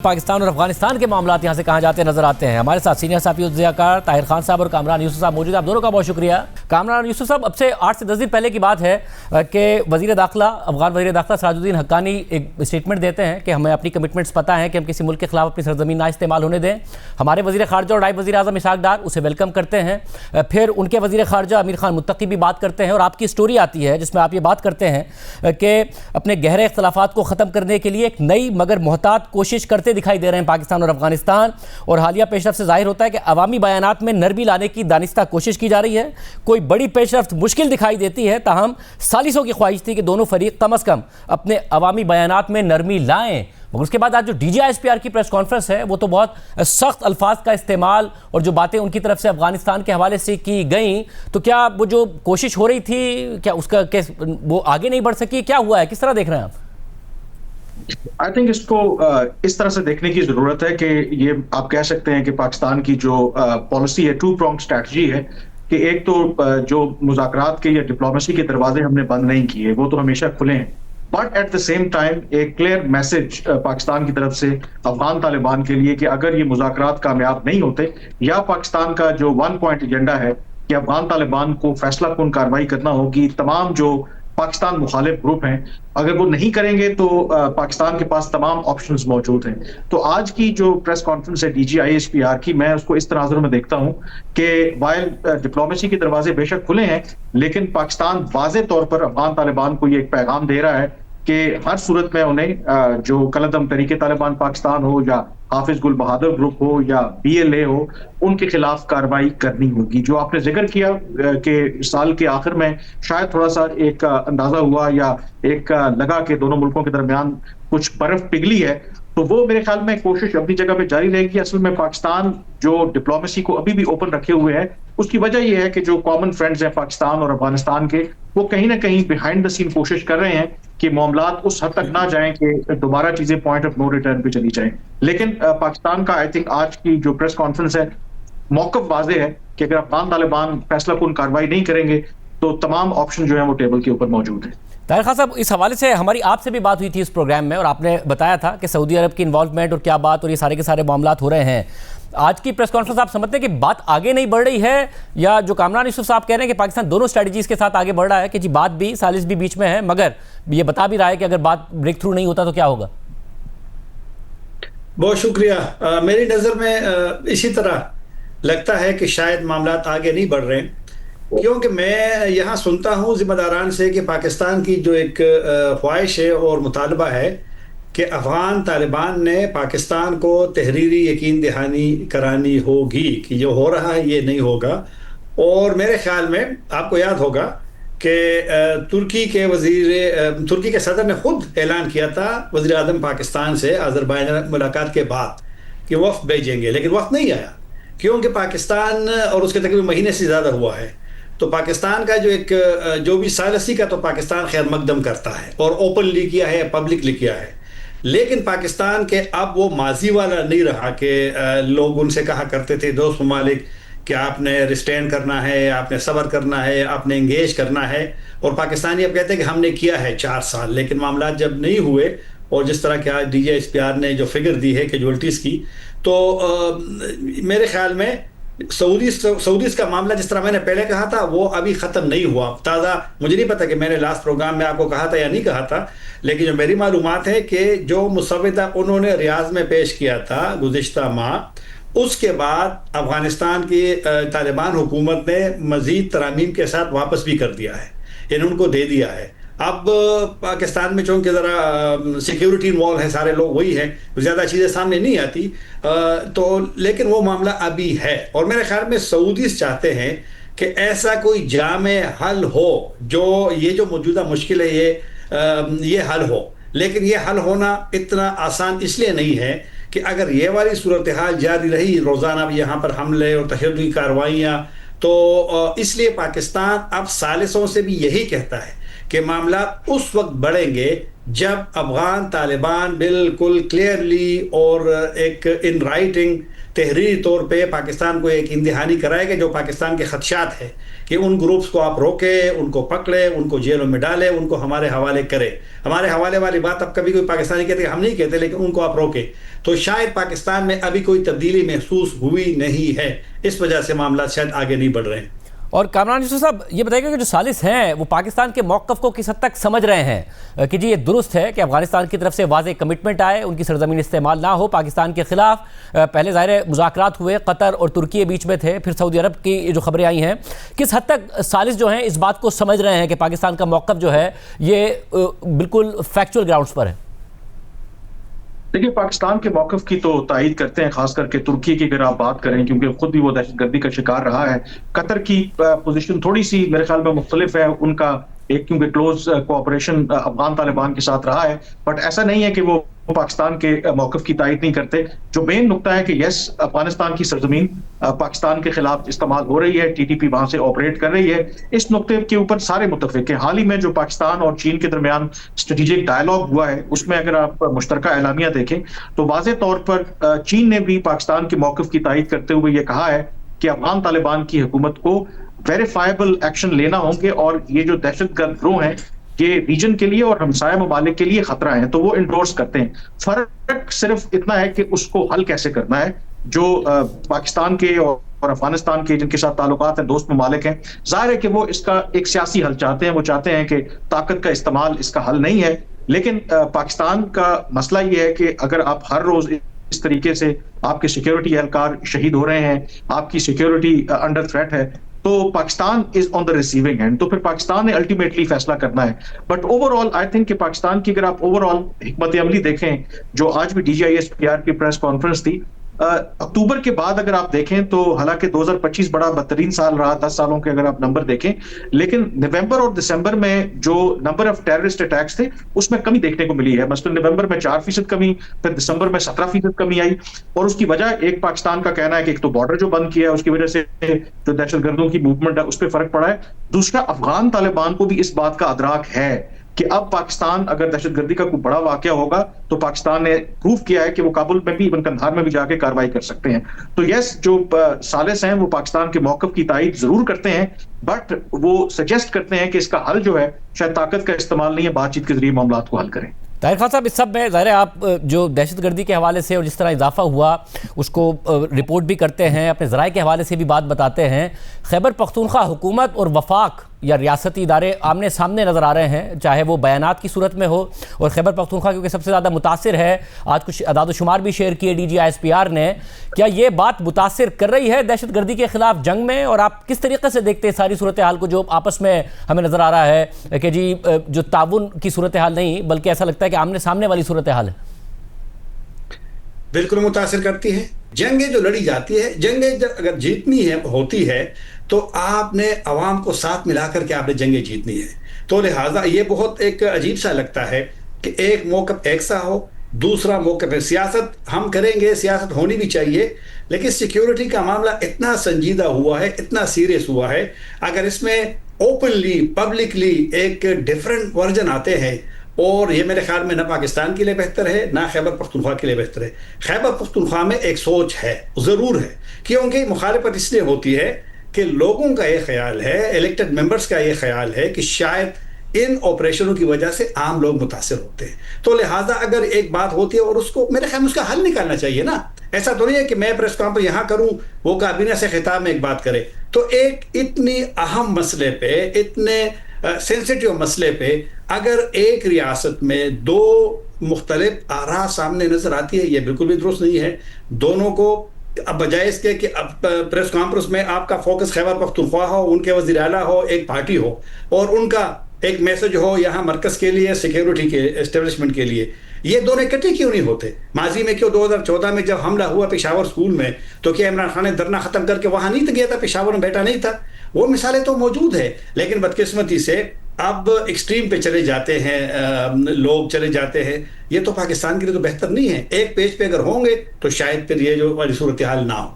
پاکستان اور افغانستان کے معاملات یہاں سے کہاں جاتے نظر آتے ہیں. ہمارے ساتھ سینئر صحافی و ضیاءکار طاہر خان صاحب اور کامران یوسف صاحب موجود ہیں. آپ دونوں کا بہت شکریہ. کامران یوسف صاحب، اب سے 8 سے 10 دن پہلے کی بات ہے کہ افغان وزیر داخلہ سراج الدین حقانی ایک اسٹیٹمنٹ دیتے ہیں کہ ہمیں اپنی کمٹمنٹس پتہ ہیں کہ ہم کسی ملک کے خلاف اپنی سرزمین نہ استعمال ہونے دیں. ہمارے وزیر خارجہ اور نائب وزیر اعظم اسحاق ڈار اسے ویلکم کرتے ہیں. پھر ان کے وزیر خارجہ امیر خان متقی بھی بات کرتے ہیں اور آپ کی اسٹوری آتی ہے جس میں آپ یہ بات کرتے ہیں کہ اپنے گہرے اختلافات کو ختم کرنے کے لیے ایک نئی مگر محتاط کوشش کرتے دکھائی دے رہے ہیں پاکستان اور افغانستان. اور حالیہ پیش رفت سے ظاہر ہوتا ہے کہ عوامی بیانات میں نرمی لانے کی دانستہ کوشش کی جا رہی ہے. کوئی بڑی پیش رفت مشکل دکھائی دیتی ہے، تاہم سالسوں کی خواہش تھی کہ دونوں فریق کم از کم اپنے عوامی بیانات میں نرمی لائیں. مگر اس کے بعد آج جو D G I S P R کی پریس کانفرنس ہے وہ تو بہت سخت الفاظ کا استعمال اور جو باتیں ان کی طرف سے افغانستان کے حوالے سے کی گئیں، تو کیا وہ جو کوشش ہو رہی تھی کیا اس کا وہ آگے نہیں بڑھ سکی؟ کیا ہوا ہے؟ کس طرح دیکھ رہے ہیں آپ؟ آئی تھنک اس کو اس طرح سے دیکھنے کی ضرورت ہے کہ یہ آپ کہہ سکتے ہیں کہ پاکستان کی جو پالیسی ہے، 2 pronged اسٹریٹجی ہے کہ ایک تو جو مذاکرات کے یا ڈپلومیسی کے دروازے ہم نے بند نہیں کیے، وہ تو ہمیشہ کھلے ہیں، but at the same time ایک کلیئر میسج پاکستان کی طرف سے افغان طالبان کے لیے کہ اگر یہ مذاکرات کامیاب نہیں ہوتے یا پاکستان کا جو 1 point ایجنڈا ہے کہ افغان طالبان کو فیصلہ کن کارروائی کرنا ہوگی، تمام جو پاکستان مخالف گروپ ہیں اگر وہ نہیں کریں گے تو پاکستان کے پاس تمام آپشنز موجود ہیں. تو آج کی جو پریس کانفرنس ہے D G I S P R کی، میں اس کو اس تناظر میں دیکھتا ہوں کہ وائل ڈپلومیسی کے دروازے بے شک کھلے ہیں، لیکن پاکستان واضح طور پر افغان طالبان کو یہ ایک پیغام دے رہا ہے کہ ہر صورت میں انہیں جو کلعدم تحریک طالبان پاکستان ہو یا حافظ گل بہادر گروپ ہو یا بی ایل اے ہو، ان کے خلاف کارروائی کرنی ہوگی. جو آپ نے ذکر کیا کہ سال کے آخر میں شاید تھوڑا سا ایک اندازہ ہوا یا ایک لگا کہ دونوں ملکوں کے درمیان کچھ برف پگھلی ہے، تو وہ میرے خیال میں کوشش اپنی جگہ پہ جاری رہے گی. اصل میں پاکستان جو ڈپلومیسی کو ابھی بھی اوپن رکھے ہوئے ہے، اس کی وجہ یہ ہے کہ جو کامن فرینڈز ہیں پاکستان اور افغانستان کے، وہ کہیں نہ کہیں بیہائنڈ دا سین کوشش کر رہے ہیں کہ معاملات اس حد تک نہ جائیں کہ دوبارہ چیزیں پوائنٹ آف نو ریٹرن پہ چلی جائیں. لیکن پاکستان کا آئی تھنک آج کی جو پریس کانفرنس ہے، موقف واضح ہے کہ اگر افغان طالبان فیصلہ کن کارروائی نہیں کریں گے تو تمام آپشن جو ہیں وہ ٹیبل کے اوپر موجود ہیں. طاہر خان صاحب، اس حوالے سے ہماری آپ سے بھی بات ہوئی تھی اس پروگرام میں اور آپ نے بتایا تھا کہ سعودی عرب کی انوالومنٹ اور کیا بات اور یہ سارے کے سارے معاملات ہو رہے ہیں. آج کی پریس کانفرنس آپ سمجھتے ہیں کہ بات آگے نہیں بڑھ رہی ہے، یا جو کامران یوسف صاحب کہہ رہے ہیں کہ پاکستان دونوں اسٹریٹجیز کے ساتھ آگے بڑھ رہا ہے کہ جی بات بھی سالس بھی بیچ میں ہے، مگر یہ بتا بھی رہا ہے کہ اگر بات بریک تھرو نہیں ہوتا تو کیا ہوگا؟ بہت شکریہ. میری نظر میں اسی طرح لگتا ہے کہ شاید معاملات آگے نہیں بڑھ رہے ہیں، کیونکہ میں یہاں سنتا ہوں ذمہ داران سے کہ پاکستان کی جو ایک خواہش ہے اور مطالبہ ہے کہ افغان طالبان نے پاکستان کو تحریری یقین دہانی کرانی ہوگی کہ جو ہو رہا ہے یہ نہیں ہوگا. اور میرے خیال میں آپ کو یاد ہوگا کہ ترکی کے صدر نے خود اعلان کیا تھا وزیر اعظم پاکستان سے آذربائیجان ملاقات کے بعد کہ وفد بھیجیں گے، لیکن وفد نہیں آیا کیونکہ پاکستان اور اس کے تقریباً مہینے سے زیادہ ہوا ہے. تو پاکستان کا جو بھی سالسی کا تو پاکستان خیر مقدم کرتا ہے اور اوپنلی کیا ہے، پبلکلی کیا ہے، لیکن پاکستان کے اب وہ ماضی والا نہیں رہا کہ لوگ ان سے کہا کرتے تھے دوست ممالک کہ آپ نے ریسٹین کرنا ہے، آپ نے صبر کرنا ہے، آپ نے انگیج کرنا ہے. اور پاکستانی اب کہتے ہیں کہ ہم نے کیا ہے 4 سال، لیکن معاملات جب نہیں ہوئے اور جس طرح کہ آج D G S P R نے جو فگر دی ہے کیجوالٹیز کی، تو میرے خیال میں سعودیز کا معاملہ جس طرح میں نے پہلے کہا تھا وہ ابھی ختم نہیں ہوا. تازہ مجھے نہیں پتا کہ میں نے لاسٹ پروگرام میں آپ کو کہا تھا یا نہیں کہا تھا، لیکن جو میری معلومات ہے کہ جو مسودہ انہوں نے ریاض میں پیش کیا تھا گزشتہ ماہ، اس کے بعد افغانستان کی طالبان حکومت نے مزید ترامیم کے ساتھ واپس بھی کر دیا ہے، یعنی ان کو دے دیا ہے. اب پاکستان میں چونکہ ذرا سیکیورٹی انوالو ہے، سارے لوگ وہی ہیں، زیادہ چیزیں سامنے نہیں آتی، تو لیکن وہ معاملہ ابھی ہے. اور میرے خیال میں سعودیز چاہتے ہیں کہ ایسا کوئی جامع حل ہو، جو موجودہ مشکل ہے یہ حل ہو. لیکن یہ حل ہونا اتنا آسان اس لیے نہیں ہے کہ اگر یہ والی صورتحال جاری رہی، روزانہ یہاں پر حملے اور تشددی کارروائیاں، تو اس لیے پاکستان اب ثالثوں سے بھی یہی کہتا ہے کہ معاملات اس وقت بڑھیں گے جب افغان طالبان بالکل کلیئرلی اور ایک ان رائٹنگ تحریری طور پہ پاکستان کو ایک امتحانی کرائے گا جو پاکستان کے خدشات ہیں کہ ان گروپس کو آپ روکیں، ان کو پکڑیں، ان کو جیلوں میں ڈالیں، ان کو ہمارے حوالے کریں. ہمارے حوالے والی بات اب کبھی کوئی پاکستانی کہتے ہیں، ہم نہیں کہتے، لیکن ان کو آپ روکیں. تو شاید پاکستان میں ابھی کوئی تبدیلی محسوس ہوئی نہیں ہے، اس وجہ سے معاملات شاید آگے نہیں بڑھ رہے ہیں. اور کامران یوسف صاحب یہ بتائیے گا کہ جو ثالث ہیں وہ پاکستان کے موقف کو کس حد تک سمجھ رہے ہیں کہ جی یہ درست ہے کہ افغانستان کی طرف سے واضح کمٹمنٹ آئے، ان کی سرزمین استعمال نہ ہو پاکستان کے خلاف. پہلے ظاہر مذاکرات ہوئے، قطر اور ترکی بیچ میں تھے، پھر سعودی عرب کی جو خبریں آئی ہیں. کس حد تک ثالث جو ہیں اس بات کو سمجھ رہے ہیں کہ پاکستان کا موقف جو ہے یہ بالکل فیکچول گراؤنڈز پر ہے؟ دیکھیے پاکستان کے موقف کی تو تائید کرتے ہیں، خاص کر کے ترکی کی اگر آپ بات کریں، کیونکہ خود بھی وہ دہشت گردی کا شکار رہا ہے. قطر کی پوزیشن تھوڑی سی میرے خیال میں مختلف ہے، ان کا ایک کیونکہ کلوز کوآپریشن افغان طالبان کے ساتھ رہا ہے، بٹ ایسا نہیں ہے کہ وہ پاکستان کے موقف کی تائید نہیں کرتے. جو مین نقطہ ہے کہ یس افغانستان کی سرزمین پاکستان کے خلاف استعمال ہو رہی ہے، TTP وہاں سے آپریٹ کر رہی ہے، اس نقطے کے اوپر سارے متفق ہیں. حال ہی میں جو پاکستان اور چین کے درمیان اسٹریٹجک ڈائلاگ ہوا ہے، اس میں اگر آپ مشترکہ اعلامیہ دیکھیں تو واضح طور پر چین نے بھی پاکستان کے موقف کی تائید کرتے ہوئے یہ کہا ہے کہ افغان طالبان کی حکومت کو ویریفائبل ایکشن لینا ہوں گے، اور یہ جو دہشت گرد گروہ ہیں یہ ریجن کے لیے اور ہمسایہ ممالک کے لیے خطرہ ہیں، تو وہ انڈورس کرتے ہیں. فرق صرف اتنا ہے کہ اس کو حل کیسے کرنا ہے. جو پاکستان کے اور افغانستان کے جن کے ساتھ تعلقات ہیں، دوست ممالک ہیں، ظاہر ہے کہ وہ اس کا ایک سیاسی حل چاہتے ہیں. وہ چاہتے ہیں کہ طاقت کا استعمال اس کا حل نہیں ہے. لیکن پاکستان کا مسئلہ یہ ہے کہ اگر آپ ہر روز اس طریقے سے آپ کے سیکیورٹی اہلکار شہید ہو رہے ہیں، آپ کی سیکیورٹی انڈر تھریٹ ہے، تو پاکستان از آن دا ریسیونگ اینڈ. تو پھر پاکستان نے الٹیمیٹلی فیصلہ کرنا ہے. But over all I think کہ پاکستان کی اگر آپ اوور آل حکمت عملی دیکھیں، جو آج بھی DGISPR کی پریس کانفرنس تھی، اکتوبر کے بعد اگر آپ دیکھیں تو حالانکہ 2025 بڑا بدترین سال رہا، 10 سالوں کے اگر آپ نمبر دیکھیں، لیکن نومبر اور دسمبر میں جو نمبر آف ٹیررسٹ اٹیکس تھے اس میں کمی دیکھنے کو ملی ہے. مثلا نومبر میں 4% کمی، پھر دسمبر میں 17% کمی آئی. اور اس کی وجہ ایک پاکستان کا کہنا ہے کہ ایک تو بارڈر جو بند کیا ہے اس کی وجہ سے جو دہشت گردوں کی موومنٹ ہے اس پہ فرق پڑا ہے. دوسرا افغان طالبان کو بھی اس بات کا ادراک ہے کہ اب پاکستان اگر دہشت گردی کا کوئی بڑا واقعہ ہوگا تو پاکستان نے پروف کیا ہے کہ وہ کابل میں بھی ایون قندھار میں بھی جا کے کارروائی کر سکتے ہیں. تو یس جو ثالث ہیں وہ پاکستان کے موقف کی تائید ضرور کرتے ہیں، بٹ وہ سجیسٹ کرتے ہیں کہ اس کا حل جو ہے شاید طاقت کا استعمال نہیں ہے، بات چیت کے ذریعے معاملات کو حل کریں. طاہر خان صاحب اس سب میں ظاہر ہے آپ جو دہشت گردی کے حوالے سے اور جس طرح اضافہ ہوا اس کو رپورٹ بھی کرتے ہیں، اپنے ذرائع کے حوالے سے بھی بات بتاتے ہیں. خیبر پختونخوا حکومت اور وفاق یا ریاستی ادارے آمنے سامنے نظر آ رہے ہیں، چاہے وہ بیانات کی صورت میں ہو. اور خیبر پختونخوا کیونکہ سب سے زیادہ متاثر ہے، آج کچھ اعداد و شمار بھی شیئر کیے DGISPR نے. کیا یہ بات متاثر کر رہی ہے دہشت گردی کے خلاف جنگ میں؟ اور آپ کس طریقے سے دیکھتے ہیں ساری صورتحال کو جو آپس میں ہمیں نظر آ رہا ہے کہ جی جو تعاون کی صورتحال نہیں بلکہ ایسا لگتا ہے کہ آمنے سامنے والی صورتحال ہے؟ بالکل متاثر کرتی ہے. جنگیں جو لڑی جاتی ہے، جنگیں اگر جیتنی ہے ہوتی ہے تو آپ نے عوام کو ساتھ ملا کر کے آپ نے جنگیں جیتنی ہے. تو لہٰذا یہ بہت ایک عجیب سا لگتا ہے کہ ایک موقف ایک سا ہو، دوسرا موقف ہے سیاست ہم کریں گے، سیاست ہونی بھی چاہیے، لیکن سیکیورٹی کا معاملہ اتنا سنجیدہ ہوا ہے، اتنا سیریس ہوا ہے، اگر اس میں اوپنلی پبلکلی ایک ڈیفرنٹ ورژن آتے ہیں، اور یہ میرے خیال میں نہ پاکستان کے لیے بہتر ہے نہ خیبر پختونخوا کے لیے بہتر ہے. خیبر پختونخوا میں ایک سوچ ہے، ضرور ہے، کیونکہ مخالفت اس لیے ہوتی ہے کہ لوگوں کا یہ خیال ہے، الیکٹڈ ممبرز کا یہ خیال ہے کہ شاید ان آپریشنوں کی وجہ سے عام لوگ متاثر ہوتے ہیں. تو لہٰذا اگر ایک بات ہوتی ہے اور اس کو میرے خیال میں اس کا حل نکالنا چاہیے نا. ایسا تو نہیں ہے کہ میں پریس کانفرنس یہاں کروں، وہ کابینہ سے خطاب میں ایک بات کرے. تو ایک اتنی اہم مسئلے پہ، اتنے سینسیٹیو مسئلے پہ اگر ایک ریاست میں دو مختلف آراء سامنے نظر آتی ہے، یہ بالکل بھی درست نہیں ہے. دونوں کو اب بجائے اس کے کہ اب پریس کانفرنس میں آپ کا فوکس خیبر پختونخوا ہو، ان کے وزیر اعلیٰ ہو، ایک پارٹی ہو، اور ان کا ایک میسج ہو یہاں مرکز کے لیے، سیکیورٹی کے اسٹیبلشمنٹ کے لیے، یہ دونوں اکٹھے کیوں نہیں ہوتے؟ ماضی میں کیوں 2014 میں جب حملہ ہوا پشاور اسکول میں تو کیا عمران خان نے دھرنا ختم کر کے وہاں نہیں گیا تھا، پشاور میں بیٹھا نہیں تھا؟ وہ مثالیں تو موجود ہے، لیکن بدقسمتی سے اب ایکسٹریم پہ چلے جاتے ہیں، لوگ چلے جاتے ہیں. یہ تو پاکستان کے لیے تو بہتر نہیں ہے. ایک پیج پہ اگر ہوں گے تو شاید پھر یہ جو والی صورتحال نہ ہو.